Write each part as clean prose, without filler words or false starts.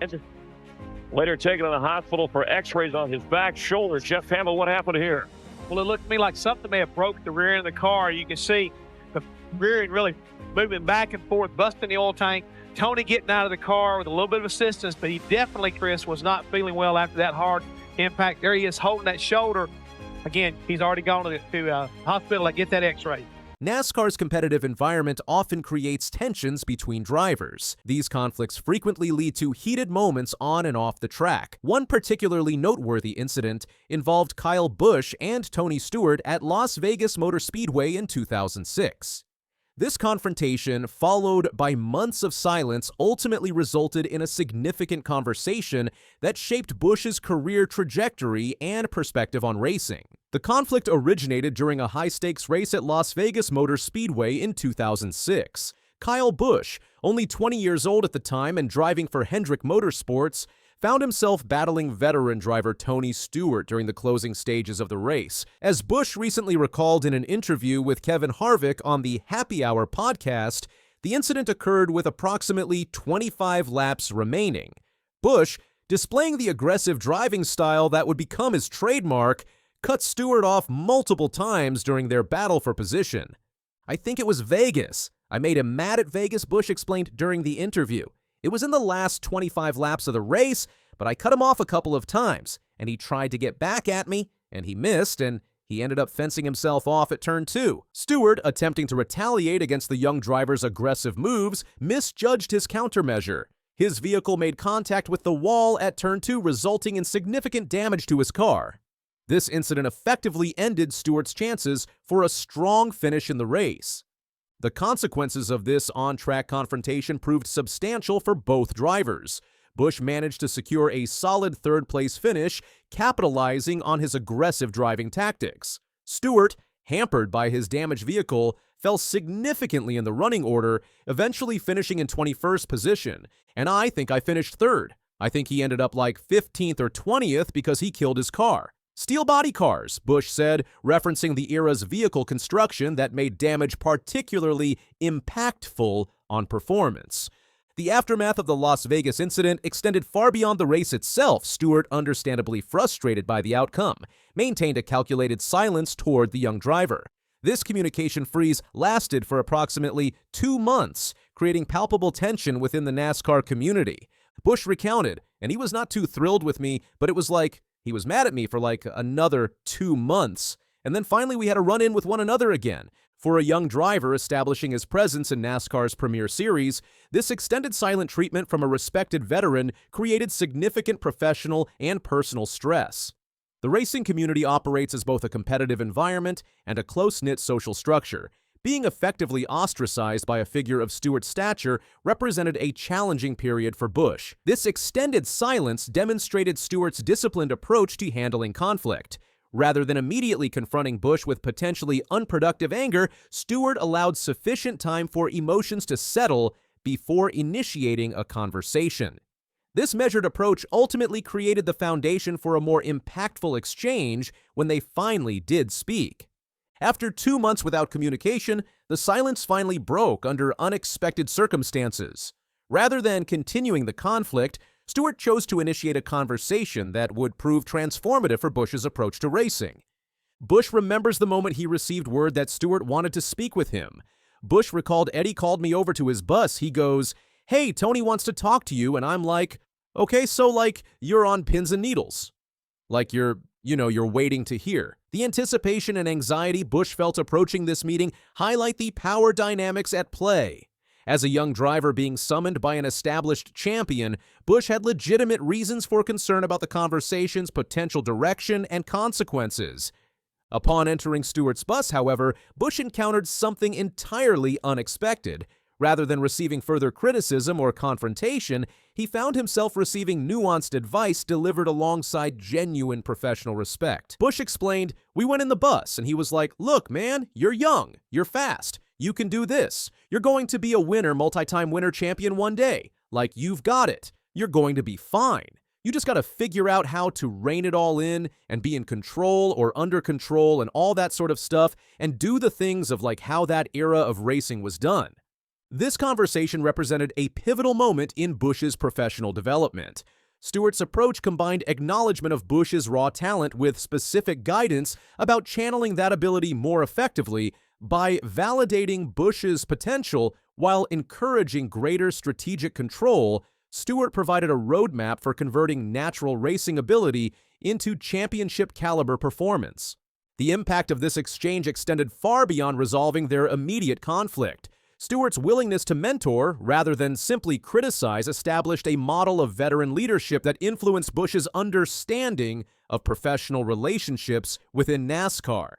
And later taken to the hospital for x-rays on his back shoulder. Jeff Hamill, what happened here? Well, it looked to me like something may have broke the rear end of the car. You can see the rear end really moving back and forth, busting the oil tank. Tony getting out of the car with a little bit of assistance, but he definitely, Chris, was not feeling well after that hard impact. There he is holding that shoulder. Again, he's already gone to the hospital to get that x-ray. NASCAR's competitive environment often creates tensions between drivers. These conflicts frequently lead to heated moments on and off the track. One particularly noteworthy incident involved Kyle Busch and Tony Stewart at Las Vegas Motor Speedway in 2006. This confrontation, followed by months of silence, ultimately resulted in a significant conversation that shaped Busch's career trajectory and perspective on racing. The conflict originated during a high-stakes race at Las Vegas Motor Speedway in 2006. Kyle Busch, only 20 years old at the time and driving for Hendrick Motorsports, found himself battling veteran driver Tony Stewart during the closing stages of the race. As Busch recently recalled in an interview with Kevin Harvick on the Happy Hour podcast, the incident occurred with approximately 25 laps remaining. Busch, displaying the aggressive driving style that would become his trademark, cut Stewart off multiple times during their battle for position. "I think it was Vegas. I made him mad at Vegas," Busch explained during the interview. "It was in the last 25 laps of the race, but I cut him off a couple of times, and he tried to get back at me, and he missed, and he ended up fencing himself off at turn 2. Stewart, attempting to retaliate against the young driver's aggressive moves, misjudged his countermeasure. His vehicle made contact with the wall at turn 2, resulting in significant damage to his car. This incident effectively ended Stewart's chances for a strong finish in the race. The consequences of this on-track confrontation proved substantial for both drivers. Busch managed to secure a solid third-place finish, capitalizing on his aggressive driving tactics. Stewart, hampered by his damaged vehicle, fell significantly in the running order, eventually finishing in 21st position, and I think I finished third. I think he ended up like 15th or 20th because he killed his car. Steel body cars, Busch said, referencing the era's vehicle construction that made damage particularly impactful on performance. The aftermath of the Las Vegas incident extended far beyond the race itself. Stewart, understandably frustrated by the outcome, maintained a calculated silence toward the young driver. This communication freeze lasted for approximately 2 months, creating palpable tension within the NASCAR community. Busch recounted, and he was not too thrilled with me, but it was like, he was mad at me for like another 2 months, and then finally we had a run-in with one another again. For a young driver establishing his presence in NASCAR's premier series, this extended silent treatment from a respected veteran created significant professional and personal stress. The racing community operates as both a competitive environment and a close-knit social structure. Being effectively ostracized by a figure of Stewart's stature represented a challenging period for Busch. This extended silence demonstrated Stewart's disciplined approach to handling conflict. Rather than immediately confronting Busch with potentially unproductive anger, Stewart allowed sufficient time for emotions to settle before initiating a conversation. This measured approach ultimately created the foundation for a more impactful exchange when they finally did speak. After 2 months without communication, the silence finally broke under unexpected circumstances. Rather than continuing the conflict, Stewart chose to initiate a conversation that would prove transformative for Busch's approach to racing. Busch remembers the moment he received word that Stewart wanted to speak with him. Busch recalled, "Eddie called me over to his bus. He goes, 'Hey, Tony wants to talk to you,' and I'm like, 'Okay, so like you're on pins and needles.' Like you're waiting to hear." The anticipation and anxiety Busch felt approaching this meeting highlight the power dynamics at play. As a young driver being summoned by an established champion, Busch had legitimate reasons for concern about the conversation's potential direction and consequences. Upon entering Stewart's bus, however, Busch encountered something entirely unexpected. Rather than receiving further criticism or confrontation, he found himself receiving nuanced advice delivered alongside genuine professional respect. Busch explained, "We went in the bus, and he was like, 'Look, man, you're young, you're fast, you can do this. You're going to be a winner, multi-time winner champion one day. Like, you've got it. You're going to be fine. You just got to figure out how to rein it all in and be in control or under control and all that sort of stuff and do the things of like how that era of racing was done.' This conversation represented a pivotal moment in Busch's professional development. Stewart's approach combined acknowledgement of Busch's raw talent with specific guidance about channeling that ability more effectively by validating Busch's potential while encouraging greater strategic control. Stewart provided a roadmap for converting natural racing ability into championship-caliber performance. The impact of this exchange extended far beyond resolving their immediate conflict. Stewart's willingness to mentor, rather than simply criticize, established a model of veteran leadership that influenced Busch's understanding of professional relationships within NASCAR.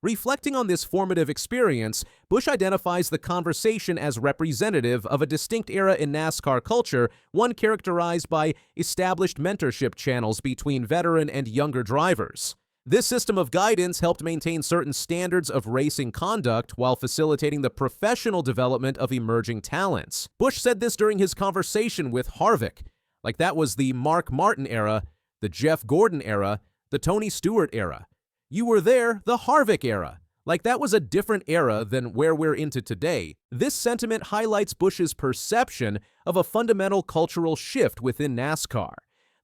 Reflecting on this formative experience, Busch identifies the conversation as representative of a distinct era in NASCAR culture, one characterized by established mentorship channels between veteran and younger drivers. This system of guidance helped maintain certain standards of racing conduct while facilitating the professional development of emerging talents. Busch said this during his conversation with Harvick, like that was the Mark Martin era, the Jeff Gordon era, the Tony Stewart era. You were there, the Harvick era. Like that was a different era than where we're into today. This sentiment highlights Busch's perception of a fundamental cultural shift within NASCAR.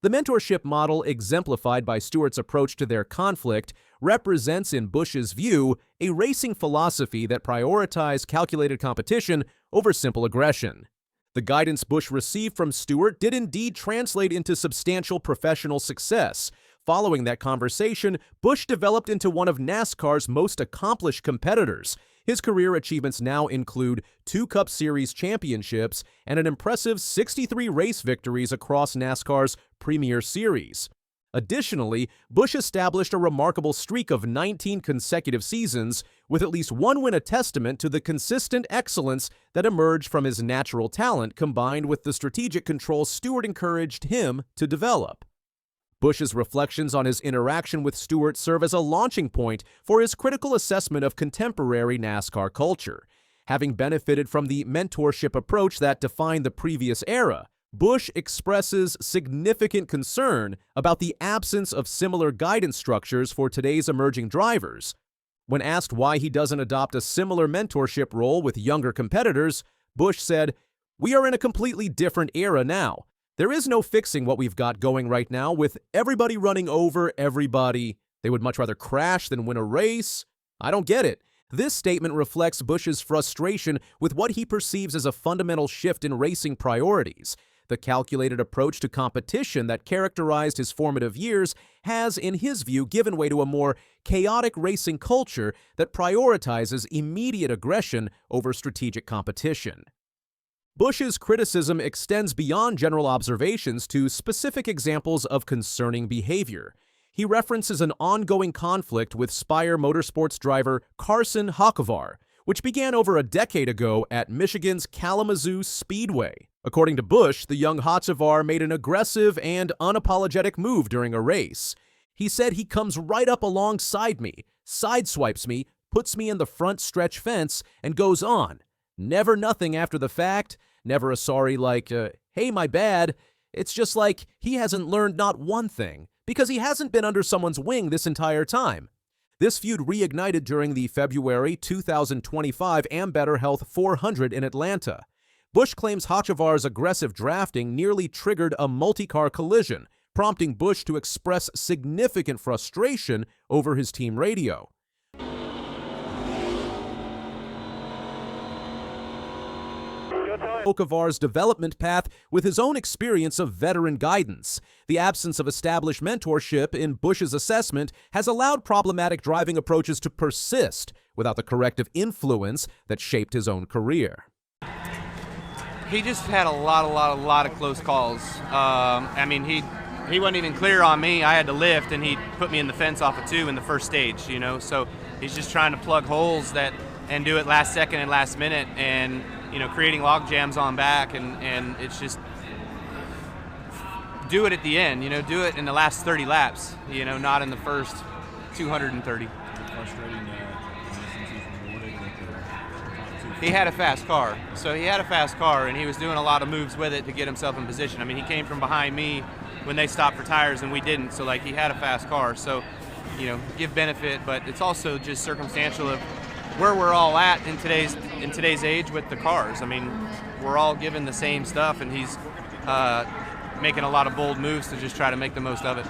The mentorship model exemplified by Stewart's approach to their conflict represents, in Busch's view, a racing philosophy that prioritized calculated competition over simple aggression. The guidance Busch received from Stewart did indeed translate into substantial professional success. Following that conversation, Busch developed into one of NASCAR's most accomplished competitors. His career achievements now include 2 Cup Series championships and an impressive 63 race victories across NASCAR's Premier Series. Additionally, Busch established a remarkable streak of 19 consecutive seasons, with at least one win a testament to the consistent excellence that emerged from his natural talent combined with the strategic control Stewart encouraged him to develop. Busch's reflections on his interaction with Stewart serve as a launching point for his critical assessment of contemporary NASCAR culture. Having benefited from the mentorship approach that defined the previous era, Busch expresses significant concern about the absence of similar guidance structures for today's emerging drivers. When asked why he doesn't adopt a similar mentorship role with younger competitors, Busch said, "We are in a completely different era now. There is no fixing what we've got going right now with everybody running over everybody. They would much rather crash than win a race. I don't get it." This statement reflects Busch's frustration with what he perceives as a fundamental shift in racing priorities. The calculated approach to competition that characterized his formative years has, in his view, given way to a more chaotic racing culture that prioritizes immediate aggression over strategic competition. Busch's criticism extends beyond general observations to specific examples of concerning behavior. He references an ongoing conflict with Spire Motorsports driver Carson Hocevar, which began over a decade ago at Michigan's Kalamazoo Speedway. According to Busch, the young Hocevar made an aggressive and unapologetic move during a race. He said he comes right up alongside me, sideswipes me, puts me in the front stretch fence, and goes on. Never nothing after the fact, never a sorry like, hey, my bad. It's just like he hasn't learned not one thing, because he hasn't been under someone's wing this entire time. This feud reignited during the February 2025 Ambetter Health 400 in Atlanta. Busch claims Hocevar's aggressive drafting nearly triggered a multi-car collision, prompting Busch to express significant frustration over his team radio. Hocevar's development path with his own experience of veteran guidance. The absence of established mentorship in Busch's assessment has allowed problematic driving approaches to persist without the corrective influence that shaped his own career. He just had a lot of close calls. He wasn't even clear on me. I had to lift, and he put me in the fence off of 2 in the first stage, So he's just trying to plug holes and do it last second and last minute, and creating log jams on back, and it's just do it at the end, do it in the last 30 laps, not in the first 230. He had a fast car, and he was doing a lot of moves with it to get himself in position. He came from behind me when they stopped for tires and we didn't, so he had a fast car, so give benefit, but it's also just circumstantial of where we're all at in today's age with the cars. I mean, we're all given the same stuff, and he's making a lot of bold moves to just try to make the most of it.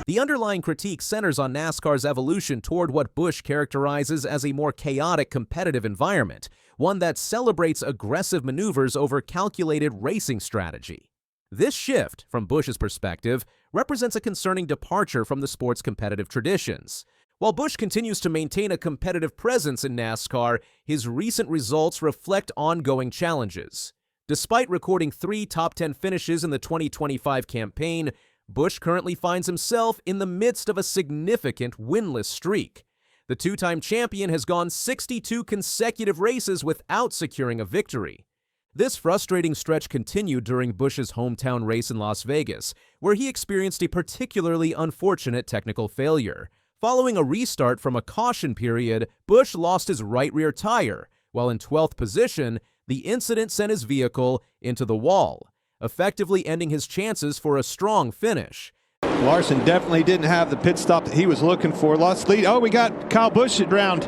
The underlying critique centers on NASCAR's evolution toward what Busch characterizes as a more chaotic competitive environment, one that celebrates aggressive maneuvers over calculated racing strategy. This shift, from Busch's perspective, represents a concerning departure from the sport's competitive traditions. While Busch continues to maintain a competitive presence in NASCAR, his recent results reflect ongoing challenges. Despite recording 3 top 10 finishes in the 2025 campaign, Busch currently finds himself in the midst of a significant winless streak. The two-time champion has gone 62 consecutive races without securing a victory. This frustrating stretch continued during Busch's hometown race in Las Vegas, where he experienced a particularly unfortunate technical failure. Following a restart from a caution period, Busch lost his right rear tire, while in 12th position, the incident sent his vehicle into the wall, effectively ending his chances for a strong finish. Larson definitely didn't have the pit stop that he was looking for. Lost lead. Oh, we got Kyle Busch at round.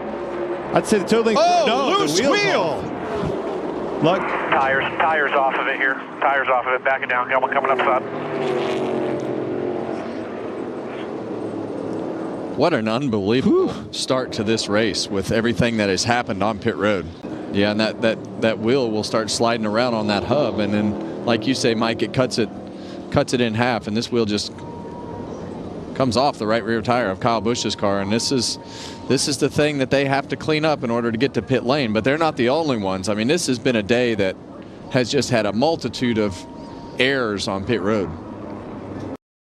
I'd say the totaling. Oh, no, loose wheel. Look. Tires off of it here. Tires off of it. Back it down. Got one coming up top. What an unbelievable start to this race with everything that has happened on pit road. Yeah, and that wheel will start sliding around on that hub, and then, like you say, Mike, it cuts it in half, and this wheel just comes off the right rear tire of Kyle Busch's car. And this is the thing that they have to clean up in order to get to pit lane. But they're not the only ones. I mean, this has been a day that has just had a multitude of errors on pit road.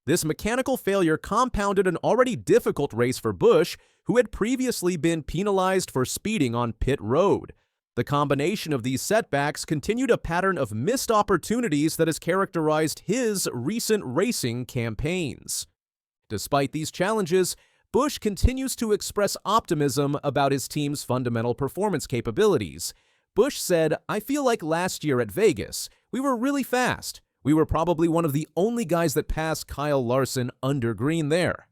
This mechanical failure compounded an already difficult race for Busch, who had previously been penalized for speeding on pit road. The combination of these setbacks continued a pattern of missed opportunities that has characterized his recent racing campaigns. Despite these challenges, Busch continues to express optimism about his team's fundamental performance capabilities. Busch said, "I feel like last year at Vegas, we were really fast. We were probably one of the only guys that passed Kyle Larson under green there."